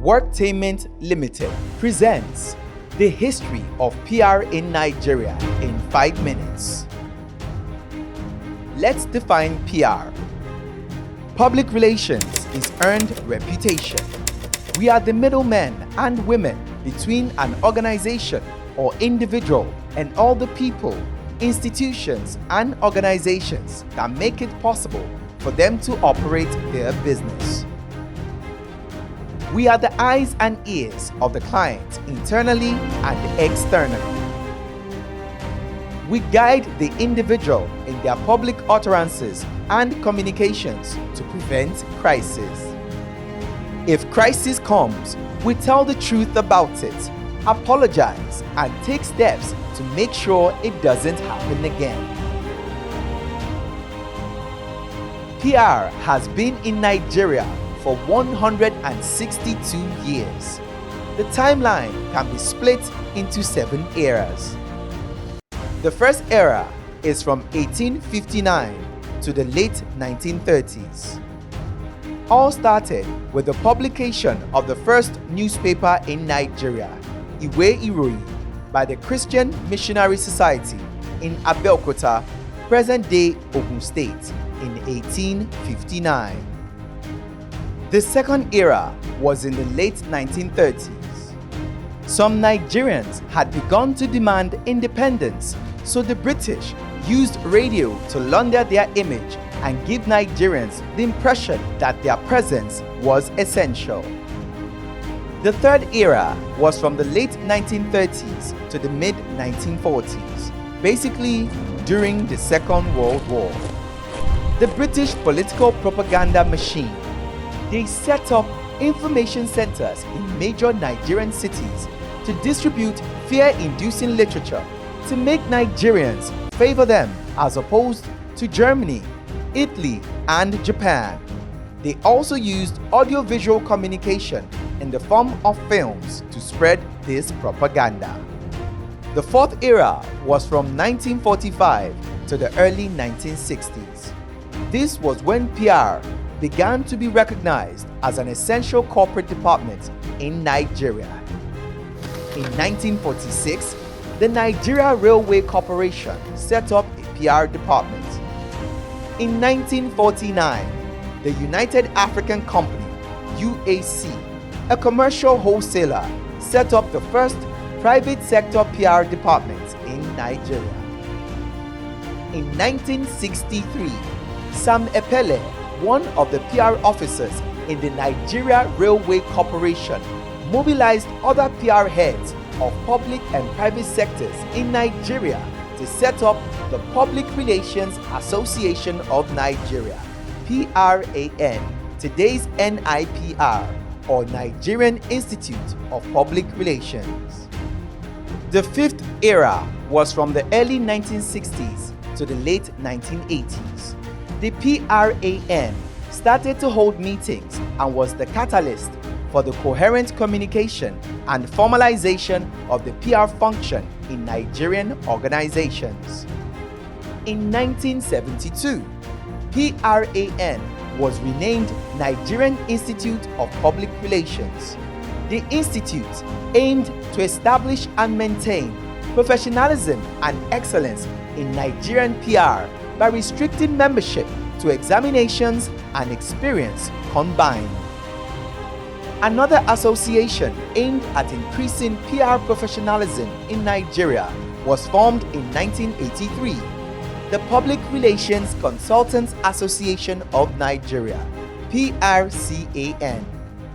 Worktainment Limited presents the history of PR in Nigeria in 5 minutes. Let's define PR. Public relations is earned reputation. We are the middlemen and women between an organization or individual and all the people, institutions, and organizations that make it possible for them to operate their business. We are the eyes and ears of the client internally and externally. We guide the individual in their public utterances and communications to prevent crisis. If crisis comes, we tell the truth about it, apologize, and take steps to make sure it doesn't happen again. PR has been in Nigeria for 162 years. The timeline can be split into 7 eras. The first era is from 1859 to the late 1930s. All started with the publication of the first newspaper in Nigeria, Iwe Iroyin, by the Christian Missionary Society in Abeokuta, present-day Ogun State, in 1859. The second era was in the late 1930s. Some Nigerians had begun to demand independence, so the British used radio to launder their image and give Nigerians the impression that their presence was essential. The third era was from the late 1930s to the mid-1940s, basically during the Second World War. The British political propaganda machine. They set up information centers in major Nigerian cities to distribute fear-inducing literature to make Nigerians favor them as opposed to Germany, Italy, and Japan. They also used audiovisual communication in the form of films to spread this propaganda. The fourth era was from 1945 to the early 1960s. This was when PR began to be recognized as an essential corporate department in Nigeria. In 1946, the Nigeria Railway Corporation set up a PR department. In 1949, the United African Company, UAC, a commercial wholesaler, set up the first private sector PR department in Nigeria. In 1963, Sam Epele, one of the PR officers in the Nigeria Railway Corporation, mobilized other PR heads of public and private sectors in Nigeria to set up the Public Relations Association of Nigeria, PRAN, today's NIPR, or Nigerian Institute of Public Relations. The fifth era was from the early 1960s to the late 1980s. The PRAN started to hold meetings and was the catalyst for the coherent communication and formalization of the PR function in Nigerian organizations. In 1972, PRAN was renamed Nigerian Institute of Public Relations. The institute aimed to establish and maintain professionalism and excellence in Nigerian PR by restricting membership to examinations and experience combined. Another association aimed at increasing PR professionalism in Nigeria was formed in 1983, the Public Relations Consultants Association of Nigeria, PRCAN.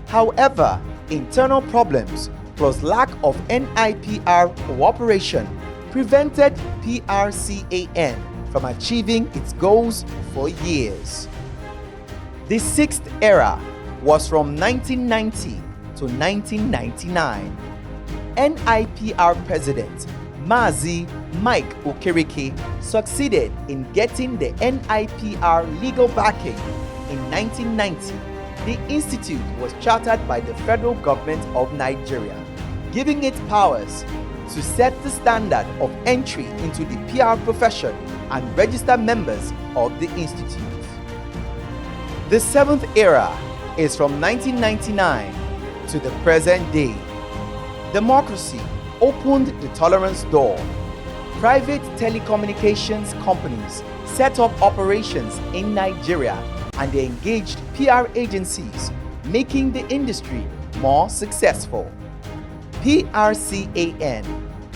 However, internal problems plus lack of NIPR cooperation prevented PRCAN from achieving its goals for years. The sixth era was from 1990 to 1999. NIPR President Mazi Mike Okereke succeeded in getting the NIPR legal backing. In 1990, the institute was chartered by the federal government of Nigeria, giving it powers to set the standard of entry into the PR profession and register members of the institute. The seventh era is from 1999 to the present day. Democracy opened the tolerance door. Private telecommunications companies set up operations in Nigeria and they engaged PR agencies, making the industry more successful. PRCAN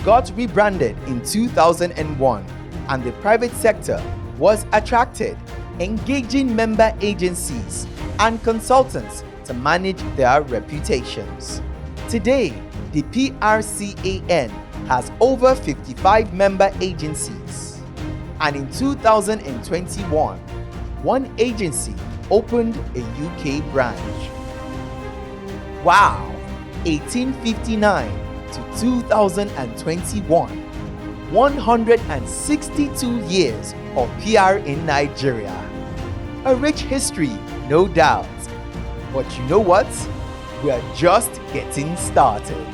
got rebranded in 2001 and the private sector was attracted, engaging member agencies and consultants to manage their reputations. Today, the PRCAN has over 55 member agencies, and in 2021, one agency opened a UK branch. Wow! 1859 to 2021, 162 years of PR in Nigeria. A rich history, no doubt. But you know what? We're just getting started.